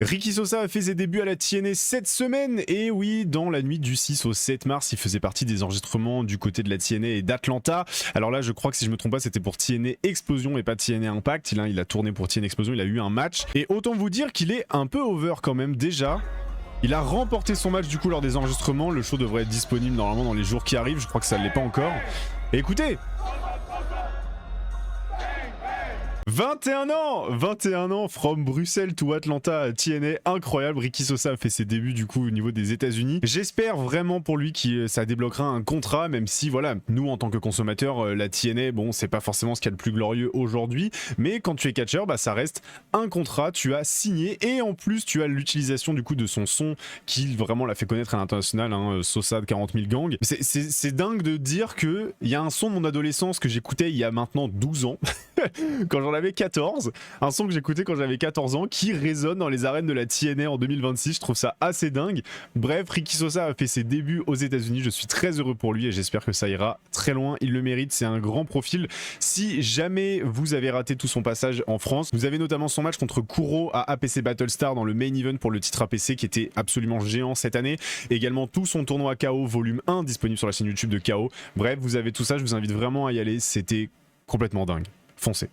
Ricky Sosa a fait ses débuts à la TNA cette semaine, et oui, dans la nuit du 6 au 7 mars, il faisait partie des enregistrements du côté de la TNA et d'Atlanta. Alors là, je crois que si je me trompe pas, c'était pour TNA Explosion et pas TNA Impact. Il a tourné pour TNA Explosion, il a eu un match. Et autant vous dire qu'il est un peu over quand même déjà. Il a remporté son match du coup lors des enregistrements. Le show devrait être disponible normalement dans les jours qui arrivent. Je crois que ça ne l'est pas encore. Et écoutez, 21 ans from Bruxelles to Atlanta à TNA, incroyable. Ricky Sosa a fait ses débuts du coup au niveau des États-Unis. J'espère vraiment pour lui que ça débloquera un contrat, même si voilà, nous en tant que consommateurs, la TNA, bon, c'est pas forcément ce qu'il y a de plus glorieux aujourd'hui, mais quand tu es catcheur, bah ça reste un contrat, tu as signé, et en plus tu as l'utilisation du coup de son son qui vraiment l'a fait connaître à l'international, hein, Sosa de 40 000 gangs. C'est dingue de dire que il y a un son de mon adolescence que j'écoutais il y a maintenant 12 ans. Quand j'en avais 14, un son que j'écoutais quand j'avais 14 ans qui résonne dans les arènes de la TNA en 2026, je trouve ça assez dingue. Bref, Ricky Sosa a fait ses débuts aux États-Unis, je suis très heureux pour lui et j'espère que ça ira très loin, il le mérite, c'est un grand profil. Si jamais vous avez raté tout son passage en France, vous avez notamment son match contre Kuro à APC Battlestar dans le main event pour le titre APC qui était absolument géant cette année, également tout son tournoi KO volume 1 disponible sur la chaîne YouTube de KO. Bref, vous avez tout ça, je vous invite vraiment à y aller, c'était complètement dingue. Foncez.